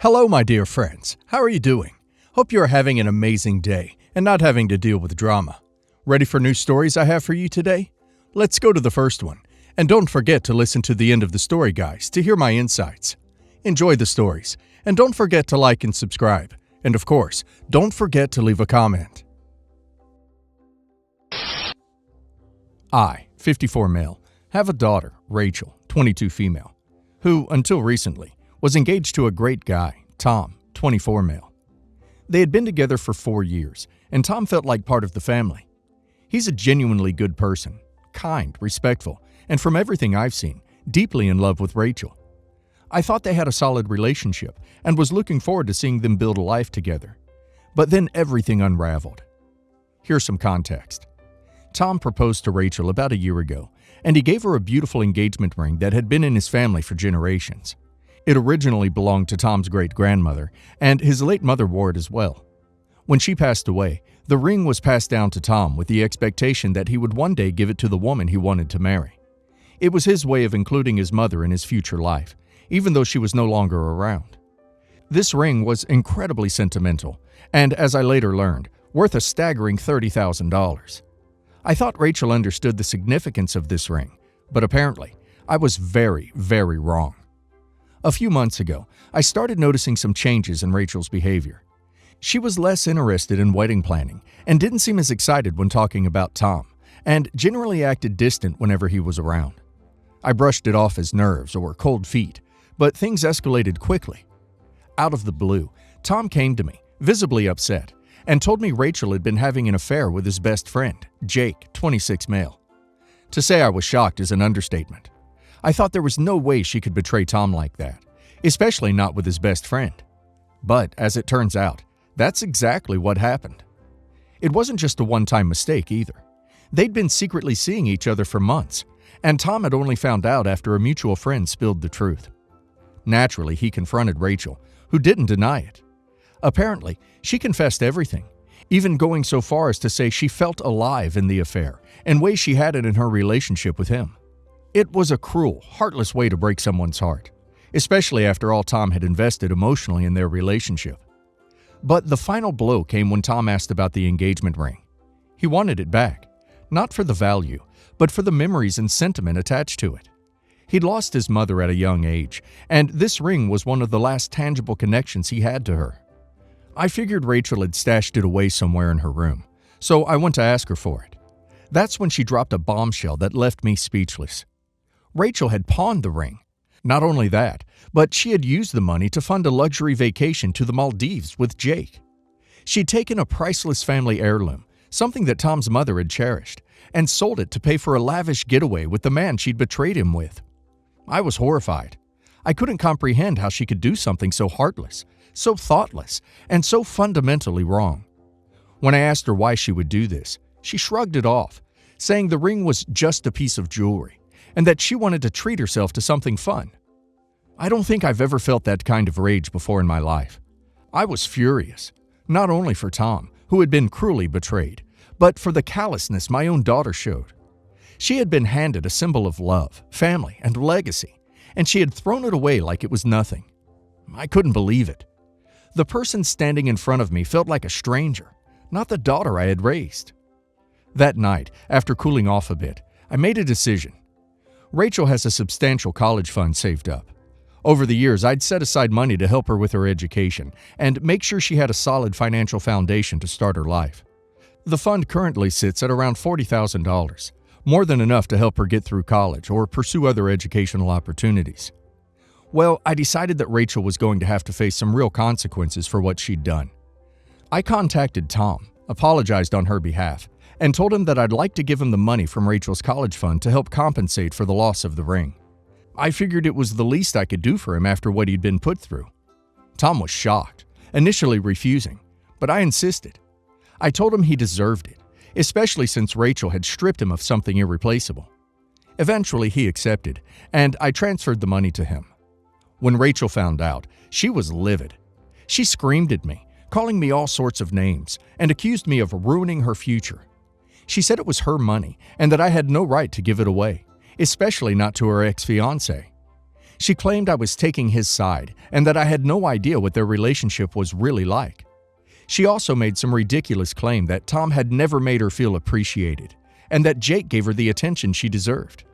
Hello, my dear friends. How are you doing? Hope you are having an amazing day and not having to deal with drama. Ready for new stories I have for you today? Let's go to the first one. And don't forget to listen to the end of the story, guys, to hear my insights. Enjoy the stories, and don't forget to like and subscribe. And of course, don't forget to leave a comment. I, 54 male, have a daughter, Rachel, 22 female, who, until recently, was engaged to a great guy, Tom, 24 male. They had been together for 4 years, and Tom felt like part of the family. He's a genuinely good person, kind, respectful, and from everything I've seen, deeply in love with Rachel. I thought they had a solid relationship and was looking forward to seeing them build a life together. But then everything unraveled. Here's some context. Tom proposed to Rachel about a year ago, and he gave her a beautiful engagement ring that had been in his family for generations. It originally belonged to Tom's great-grandmother, and his late mother wore it as well. When she passed away, the ring was passed down to Tom with the expectation that he would one day give it to the woman he wanted to marry. It was his way of including his mother in his future life, even though she was no longer around. This ring was incredibly sentimental, and as I later learned, worth a staggering $30,000. I thought Rachel understood the significance of this ring, but apparently, I was very, very wrong. A few months ago, I started noticing some changes in Rachel's behavior. She was less interested in wedding planning and didn't seem as excited when talking about Tom, and generally acted distant whenever he was around. I brushed it off as nerves or cold feet, but things escalated quickly. Out of the blue, Tom came to me, visibly upset, and told me Rachel had been having an affair with his best friend, Jake, 26 male. To say I was shocked is an understatement. I thought there was no way she could betray Tom like that, especially not with his best friend. But, as it turns out, that's exactly what happened. It wasn't just a one-time mistake either. They'd been secretly seeing each other for months, and Tom had only found out after a mutual friend spilled the truth. Naturally, he confronted Rachel, who didn't deny it. Apparently, she confessed everything, even going so far as to say she felt alive in the affair, in ways she hadn't in her relationship with him. It was a cruel, heartless way to break someone's heart, especially after all Tom had invested emotionally in their relationship. But the final blow came when Tom asked about the engagement ring. He wanted it back, not for the value, but for the memories and sentiment attached to it. He'd lost his mother at a young age, and this ring was one of the last tangible connections he had to her. I figured Rachel had stashed it away somewhere in her room, so I went to ask her for it. That's when she dropped a bombshell that left me speechless. Rachel had pawned the ring. Not only that, but she had used the money to fund a luxury vacation to the Maldives with Jake. She'd taken a priceless family heirloom, something that Tom's mother had cherished, and sold it to pay for a lavish getaway with the man she'd betrayed him with. I was horrified. I couldn't comprehend how she could do something so heartless, so thoughtless, and so fundamentally wrong. When I asked her why she would do this, she shrugged it off, saying the ring was just a piece of jewelry, and that she wanted to treat herself to something fun. I don't think I've ever felt that kind of rage before in my life. I was furious, not only for Tom, who had been cruelly betrayed, but for the callousness my own daughter showed. She had been handed a symbol of love, family, and legacy, and she had thrown it away like it was nothing. I couldn't believe it. The person standing in front of me felt like a stranger, not the daughter I had raised. That night, after cooling off a bit, I made a decision. Rachel has a substantial college fund saved up. Over the years, I'd set aside money to help her with her education and make sure she had a solid financial foundation to start her life. The fund currently sits at around $40,000, more than enough to help her get through college or pursue other educational opportunities. Well, I decided that Rachel was going to have to face some real consequences for what she'd done. I contacted Tom, apologized on her behalf, and told him that I'd like to give him the money from Rachel's college fund to help compensate for the loss of the ring. I figured it was the least I could do for him after what he'd been put through. Tom was shocked, initially refusing, but I insisted. I told him he deserved it, especially since Rachel had stripped him of something irreplaceable. Eventually, he accepted, and I transferred the money to him. When Rachel found out, she was livid. She screamed at me, calling me all sorts of names, and accused me of ruining her future. She said it was her money and that I had no right to give it away, especially not to her ex-fiance. She claimed I was taking his side and that I had no idea what their relationship was really like. She also made some ridiculous claim that Tom had never made her feel appreciated and that Jake gave her the attention she deserved.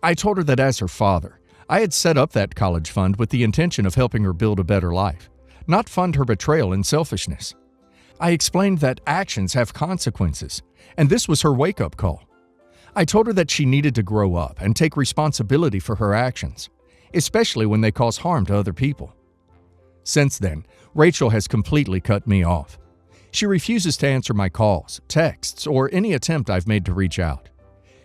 I told her that as her father, I had set up that college fund with the intention of helping her build a better life, not fund her betrayal and selfishness. I explained that actions have consequences, and this was her wake-up call. I told her that she needed to grow up and take responsibility for her actions, especially when they cause harm to other people. Since then, Rachel has completely cut me off. She refuses to answer my calls, texts, or any attempt I've made to reach out.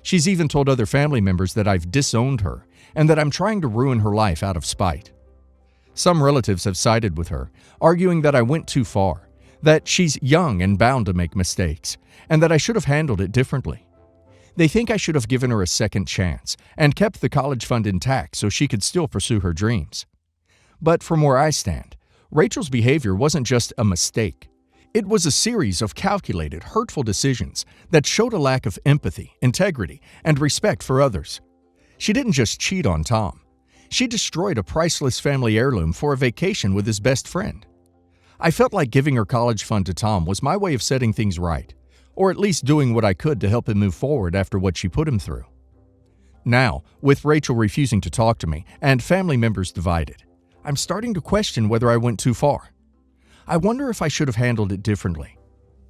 She's even told other family members that I've disowned her and that I'm trying to ruin her life out of spite. Some relatives have sided with her, arguing that I went too far, that she's young and bound to make mistakes, and that I should have handled it differently. They think I should have given her a second chance and kept the college fund intact so she could still pursue her dreams. But from where I stand, Rachel's behavior wasn't just a mistake. It was a series of calculated, hurtful decisions that showed a lack of empathy, integrity, and respect for others. She didn't just cheat on Tom. She destroyed a priceless family heirloom for a vacation with his best friend. I felt like giving her college fund to Tom was my way of setting things right, or at least doing what I could to help him move forward after what she put him through. Now, with Rachel refusing to talk to me and family members divided, I'm starting to question whether I went too far. I wonder if I should have handled it differently.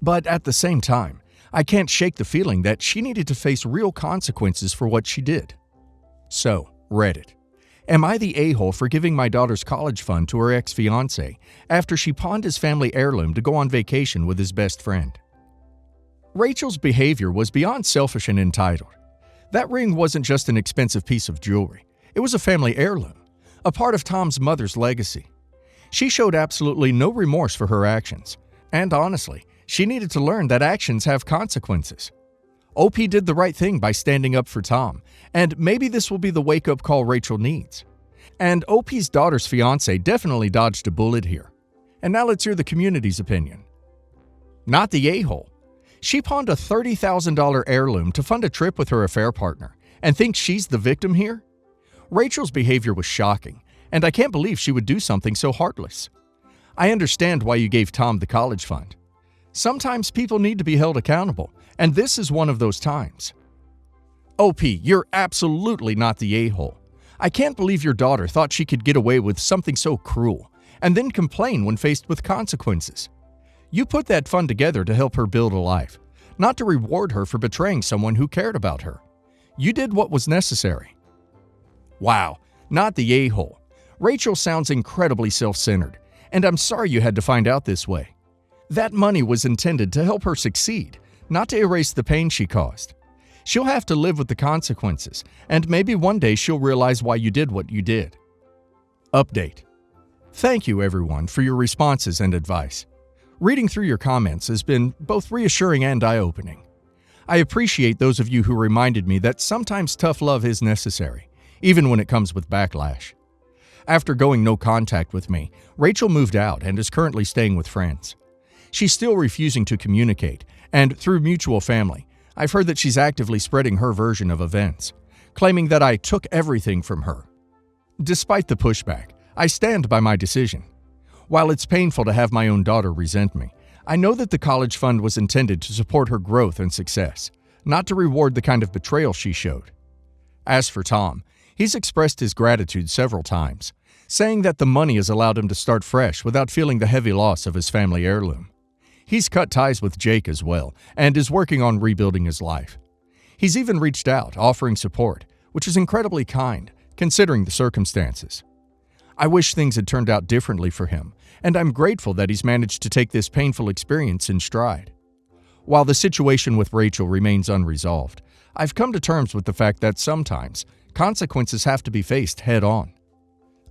But at the same time, I can't shake the feeling that she needed to face real consequences for what she did. So, Reddit. Am I the a-hole for giving my daughter's college fund to her ex-fiance after she pawned his family heirloom to go on vacation with his best friend? Rachel's behavior was beyond selfish and entitled. That ring wasn't just an expensive piece of jewelry. It was a family heirloom, a part of Tom's mother's legacy. She showed absolutely no remorse for her actions, and honestly, she needed to learn that actions have consequences. OP did the right thing by standing up for Tom, and maybe this will be the wake-up call Rachel needs. And OP's daughter's fiance definitely dodged a bullet here. And now let's hear the community's opinion. Not the a-hole. She pawned a $30,000 heirloom to fund a trip with her affair partner, and thinks she's the victim here? Rachel's behavior was shocking, and I can't believe she would do something so heartless. I understand why you gave Tom the college fund. Sometimes people need to be held accountable, and this is one of those times. OP, you're absolutely not the a-hole. I can't believe your daughter thought she could get away with something so cruel, and then complain when faced with consequences. You put that fund together to help her build a life, not to reward her for betraying someone who cared about her. You did what was necessary. Wow, not the a-hole. Rachel sounds incredibly self-centered, and I'm sorry you had to find out this way. That money was intended to help her succeed, not to erase the pain she caused. She'll have to live with the consequences, and maybe one day she'll realize why you did what you did. Update. Thank you, everyone, for your responses and advice. Reading through your comments has been both reassuring and eye-opening. I appreciate those of you who reminded me that sometimes tough love is necessary, even when it comes with backlash. After going no contact with me, Rachel moved out and is currently staying with friends. She's still refusing to communicate, and through mutual family, I've heard that she's actively spreading her version of events, claiming that I took everything from her. Despite the pushback, I stand by my decision. While it's painful to have my own daughter resent me, I know that the college fund was intended to support her growth and success, not to reward the kind of betrayal she showed. As for Tom, he's expressed his gratitude several times, saying that the money has allowed him to start fresh without feeling the heavy loss of his family heirloom. He's cut ties with Jake as well and is working on rebuilding his life. He's even reached out, offering support, which is incredibly kind, considering the circumstances. I wish things had turned out differently for him, and I'm grateful that he's managed to take this painful experience in stride. While the situation with Rachel remains unresolved, I've come to terms with the fact that sometimes consequences have to be faced head-on.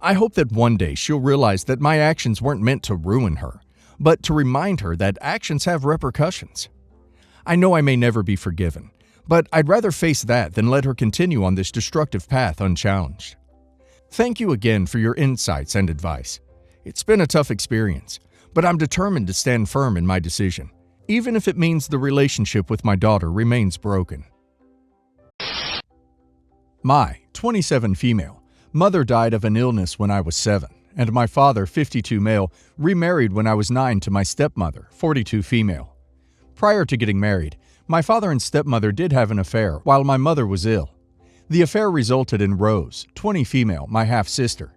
I hope that one day she'll realize that my actions weren't meant to ruin her, but to remind her that actions have repercussions. I know I may never be forgiven, but I'd rather face that than let her continue on this destructive path unchallenged. Thank you again for your insights and advice. It's been a tough experience, but I'm determined to stand firm in my decision, even if it means the relationship with my daughter remains broken. My 27 female Mother died of an illness when I was 7, and my father, 52 male, remarried when I was 9 to my stepmother, 42 female. Prior to getting married, my father and stepmother did have an affair while my mother was ill. The affair resulted in Rose, 20 female, my half-sister.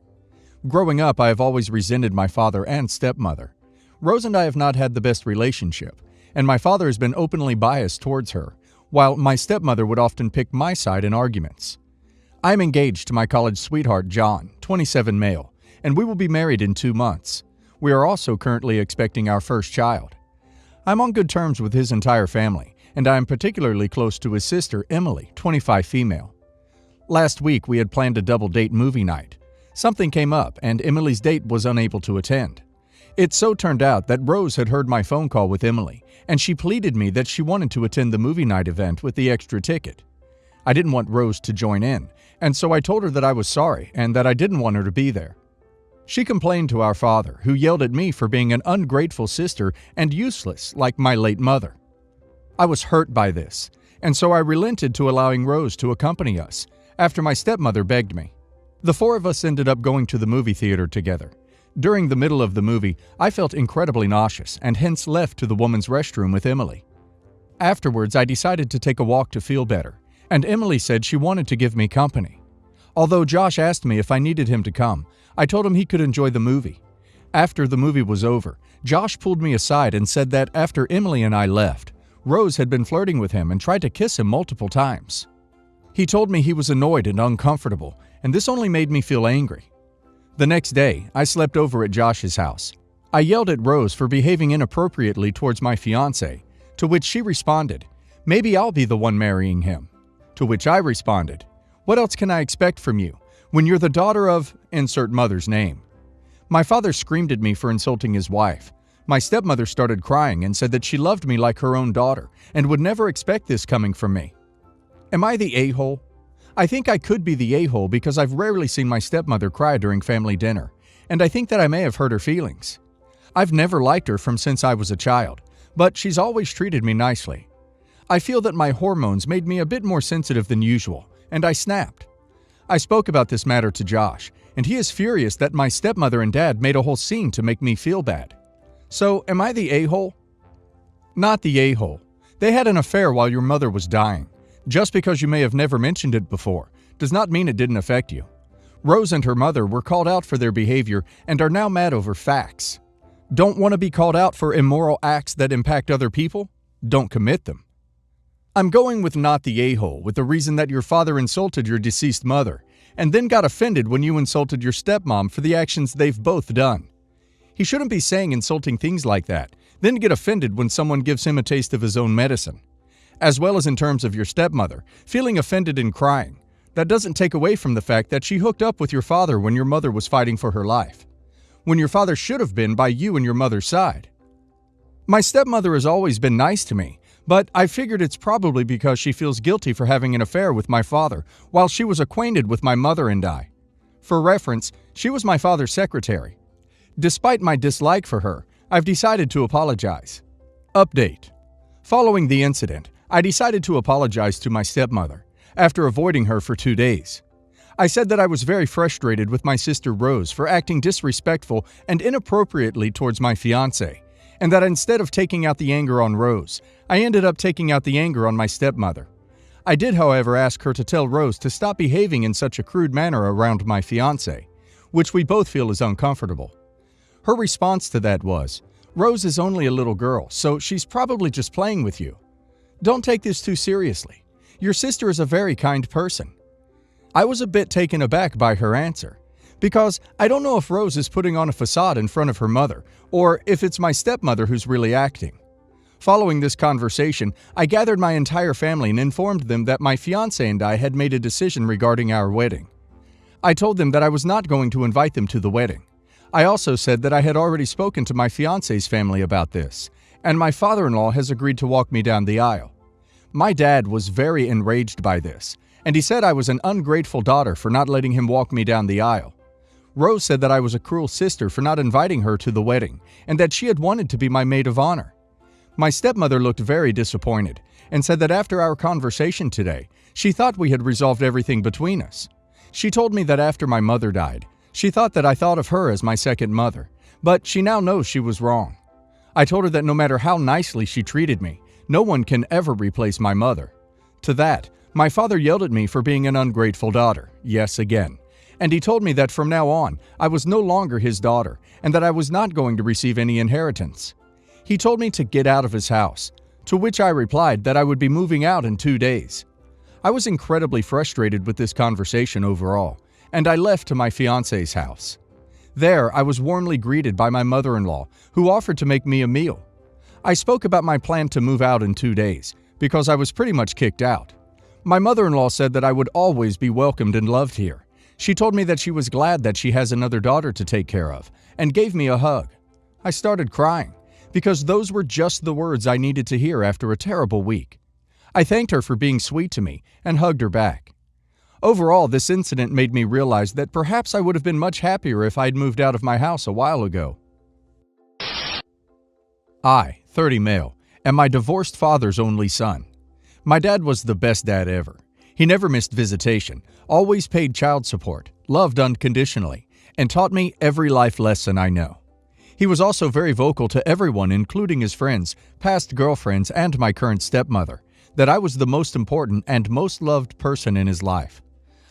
Growing up, I have always resented my father and stepmother. Rose and I have not had the best relationship, and my father has been openly biased towards her, while my stepmother would often pick my side in arguments. I am engaged to my college sweetheart, John, 27 male, and we will be married in 2 months. We are also currently expecting our first child. I'm on good terms with his entire family, and I am particularly close to his sister, Emily, 25 female. Last week, we had planned a double-date movie night. Something came up, and Emily's date was unable to attend. It so turned out that Rose had heard my phone call with Emily, and she pleaded me that she wanted to attend the movie night event with the extra ticket. I didn't want Rose to join in, and so I told her that I was sorry and that I didn't want her to be there. She complained to our father, who yelled at me for being an ungrateful sister and useless like my late mother. I was hurt by this, and so I relented to allowing Rose to accompany us, after my stepmother begged me. The 4 of us ended up going to the movie theater together. During the middle of the movie, I felt incredibly nauseous and hence left to the woman's restroom with Emily. Afterwards, I decided to take a walk to feel better, and Emily said she wanted to give me company. Although Josh asked me if I needed him to come, I told him he could enjoy the movie. After the movie was over, Josh pulled me aside and said that after Emily and I left, Rose had been flirting with him and tried to kiss him multiple times. He told me he was annoyed and uncomfortable, and this only made me feel angry. The next day, I slept over at Josh's house. I yelled at Rose for behaving inappropriately towards my fiance, to which she responded, "Maybe I'll be the one marrying him." To which I responded, "What else can I expect from you when you're the daughter of insert mother's name?" My father screamed at me for insulting his wife. My stepmother started crying and said that she loved me like her own daughter and would never expect this coming from me. Am I the a-hole? I think I could be the a-hole because I've rarely seen my stepmother cry during family dinner, and I think that I may have hurt her feelings. I've never liked her from since I was a child, but she's always treated me nicely. I feel that my hormones made me a bit more sensitive than usual, and I snapped. I spoke about this matter to Josh, and he is furious that my stepmother and dad made a whole scene to make me feel bad. So, am I the a-hole? Not the a-hole. They had an affair while your mother was dying. Just because you may have never mentioned it before does not mean it didn't affect you. Rose and her mother were called out for their behavior and are now mad over facts. Don't want to be called out for immoral acts that impact other people? Don't commit them. I'm going with not the a-hole with the reason that your father insulted your deceased mother and then got offended when you insulted your stepmom for the actions they've both done. He shouldn't be saying insulting things like that, then get offended when someone gives him a taste of his own medicine. As well as in terms of your stepmother, feeling offended and crying. That doesn't take away from the fact that she hooked up with your father when your mother was fighting for her life. When your father should have been by you and your mother's side. My stepmother has always been nice to me, but I figured it's probably because she feels guilty for having an affair with my father while she was acquainted with my mother and I. For reference, she was my father's secretary. Despite my dislike for her, I've decided to apologize. Update. Following the incident, I decided to apologize to my stepmother, after avoiding her for 2 days. I said that I was very frustrated with my sister Rose for acting disrespectful and inappropriately towards my fiance, and that instead of taking out the anger on Rose, I ended up taking out the anger on my stepmother. I did, however, ask her to tell Rose to stop behaving in such a crude manner around my fiance, which we both feel is uncomfortable. Her response to that was, "Rose is only a little girl, so she's probably just playing with you. Don't take this too seriously. Your sister is a very kind person." I was a bit taken aback by her answer, because I don't know if Rose is putting on a facade in front of her mother, or if it's my stepmother who's really acting. Following this conversation, I gathered my entire family and informed them that my fiancé and I had made a decision regarding our wedding. I told them that I was not going to invite them to the wedding. I also said that I had already spoken to my fiancé's family about this, and my father-in-law has agreed to walk me down the aisle. My dad was very enraged by this, and he said I was an ungrateful daughter for not letting him walk me down the aisle. Rose said that I was a cruel sister for not inviting her to the wedding, and that she had wanted to be my maid of honor. My stepmother looked very disappointed, and said that after our conversation today, she thought we had resolved everything between us. She told me that after my mother died, she thought that I thought of her as my second mother, but she now knows she was wrong. I told her that no matter how nicely she treated me, no one can ever replace my mother. To that, my father yelled at me for being an ungrateful daughter, yes again, and he told me that from now on, I was no longer his daughter and that I was not going to receive any inheritance. He told me to get out of his house, to which I replied that I would be moving out in 2 days. I was incredibly frustrated with this conversation overall, and I left to my fiance's house. There, I was warmly greeted by my mother-in-law, who offered to make me a meal. I spoke about my plan to move out in 2 days, because I was pretty much kicked out. My mother-in-law said that I would always be welcomed and loved here. She told me that she was glad that she has another daughter to take care of, and gave me a hug. I started crying, because those were just the words I needed to hear after a terrible week. I thanked her for being sweet to me and hugged her back. Overall, this incident made me realize that perhaps I would have been much happier if I'd moved out of my house a while ago. I, 30 male, am my divorced father's only son. My dad was the best dad ever. He never missed visitation, always paid child support, loved unconditionally, and taught me every life lesson I know. He was also very vocal to everyone, including his friends, past girlfriends, and my current stepmother, that I was the most important and most loved person in his life.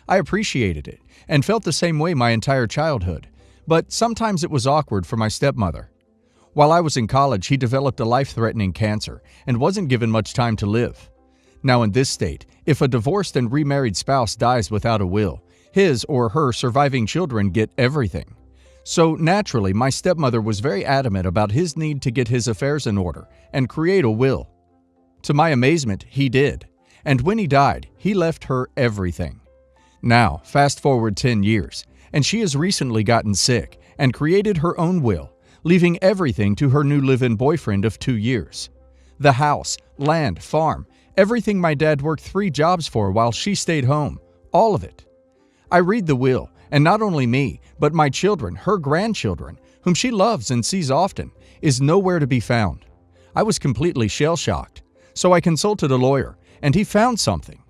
I appreciated it and felt the same way my entire childhood, but sometimes it was awkward for my stepmother. While I was in college, he developed a life-threatening cancer and wasn't given much time to live. Now in this state, if a divorced and remarried spouse dies without a will, his or her surviving children get everything. So naturally, my stepmother was very adamant about his need to get his affairs in order and create a will. To my amazement, he did, and when he died, he left her everything. Now, fast forward 10 years, and she has recently gotten sick and created her own will, leaving everything to her new live-in boyfriend of 2 years. The house, land, farm, everything my dad worked 3 jobs for while she stayed home, all of it. I read the will, and not only me, but my children, her grandchildren, whom she loves and sees often, is nowhere to be found. I was completely shell-shocked, so I consulted a lawyer, and he found something.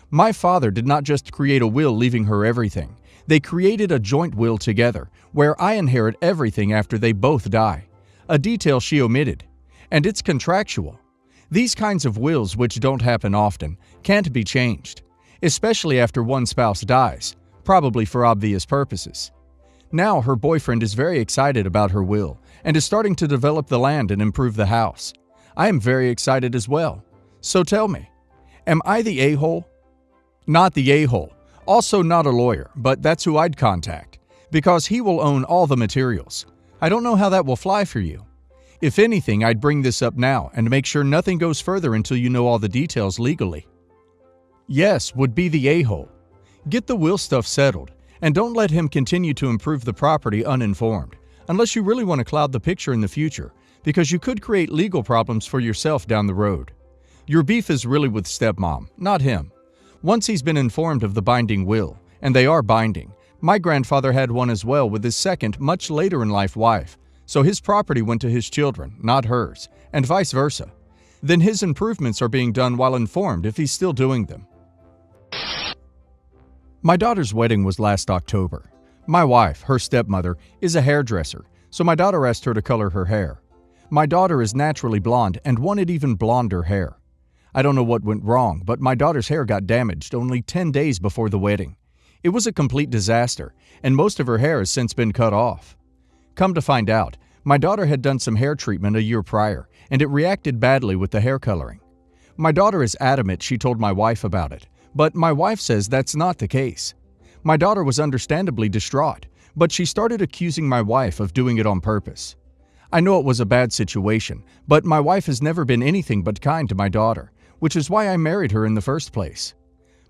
My father did not just create a will leaving her everything. They created a joint will together, where I inherit everything after they both die, a detail she omitted, and it's contractual. These kinds of wills, which don't happen often, can't be changed, especially after one spouse dies, probably for obvious purposes. Now her boyfriend is very excited about her will and is starting to develop the land and improve the house. I am very excited as well. So tell me, am I the a-hole? Not the a-hole. Also not a lawyer, but that's who I'd contact, because he will own all the materials. I don't know how that will fly for you. If anything, I'd bring this up now and make sure nothing goes further until you know all the details legally. Yes, would be the a-hole. Get the will stuff settled, and don't let him continue to improve the property uninformed, unless you really want to cloud the picture in the future, because you could create legal problems for yourself down the road. Your beef is really with stepmom, not him. Once he's been informed of the binding will, and they are binding, my grandfather had one as well with his second, much later in life wife, so his property went to his children, not hers, and vice versa. Then his improvements are being done while informed if he's still doing them. My daughter's wedding was last October. My wife, her stepmother, is a hairdresser, so my daughter asked her to color her hair. My daughter is naturally blonde and wanted even blonder hair. I don't know what went wrong, but my daughter's hair got damaged only 10 days before the wedding. It was a complete disaster, and most of her hair has since been cut off. Come to find out, my daughter had done some hair treatment a year prior, and it reacted badly with the hair coloring. My daughter is adamant she told my wife about it, but my wife says that's not the case. My daughter was understandably distraught, but she started accusing my wife of doing it on purpose. I know it was a bad situation, but my wife has never been anything but kind to my daughter, which is why I married her in the first place.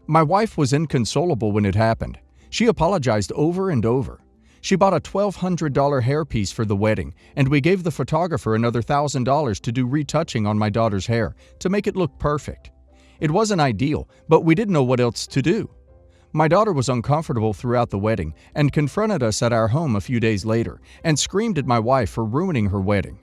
My wife was inconsolable when it happened. She apologized over and over. She bought a $1,200 hairpiece for the wedding, and we gave the photographer another $1,000 to do retouching on my daughter's hair to make it look perfect. It wasn't ideal, but we didn't know what else to do. My daughter was uncomfortable throughout the wedding and confronted us at our home a few days later and screamed at my wife for ruining her wedding.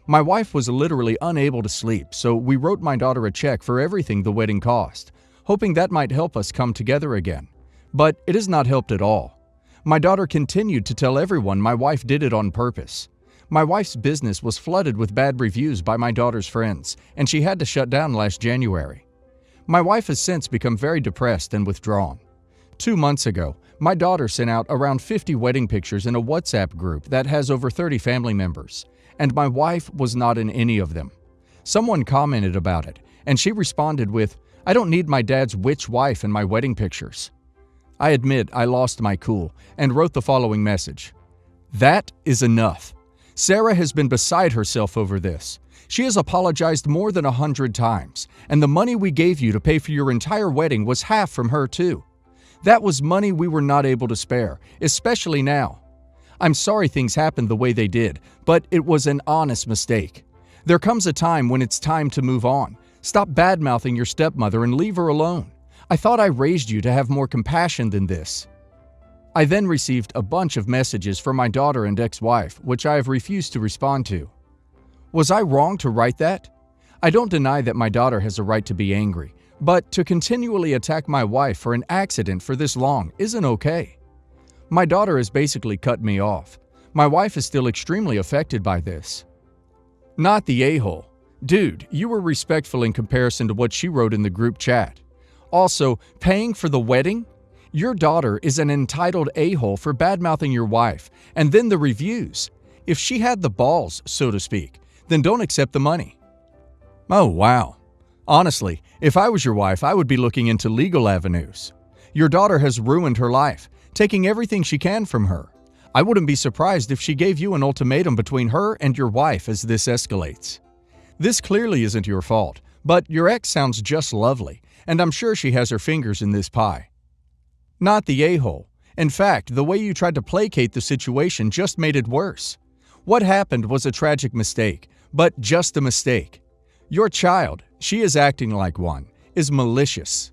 My wife was literally unable to sleep, so we wrote my daughter a check for everything the wedding cost, hoping that might help us come together again. But it has not helped at all. My daughter continued to tell everyone my wife did it on purpose. My wife's business was flooded with bad reviews by my daughter's friends, and she had to shut down last January. My wife has since become very depressed and withdrawn. 2 months ago, my daughter sent out around 50 wedding pictures in a WhatsApp group that has over 30 family members, and my wife was not in any of them. Someone commented about it, and she responded with, "I don't need my dad's witch wife in my wedding pictures." I admit I lost my cool and wrote the following message. "That is enough. Sarah has been beside herself over this. She has apologized more than 100 times, and the money we gave you to pay for your entire wedding was half from her too. That was money we were not able to spare, especially now. I'm sorry things happened the way they did, but it was an honest mistake. There comes a time when it's time to move on. Stop bad-mouthing your stepmother and leave her alone. I thought I raised you to have more compassion than this." I then received a bunch of messages from my daughter and ex-wife, which I have refused to respond to. Was I wrong to write that? I don't deny that my daughter has a right to be angry, but to continually attack my wife for an accident for this long isn't okay. My daughter has basically cut me off. My wife is still extremely affected by this. Not the a-hole. Dude, you were respectful in comparison to what she wrote in the group chat. Also, paying for the wedding? Your daughter is an entitled a-hole for bad-mouthing your wife, and then the reviews. If she had the balls, so to speak, then don't accept the money. Oh, wow. Honestly, if I was your wife, I would be looking into legal avenues. Your daughter has ruined her life, taking everything she can from her. I wouldn't be surprised if she gave you an ultimatum between her and your wife as this escalates. This clearly isn't your fault, but your ex sounds just lovely, and I'm sure she has her fingers in this pie. Not the a-hole. In fact, the way you tried to placate the situation just made it worse. What happened was a tragic mistake, but just a mistake. Your child, she is acting like one, is malicious.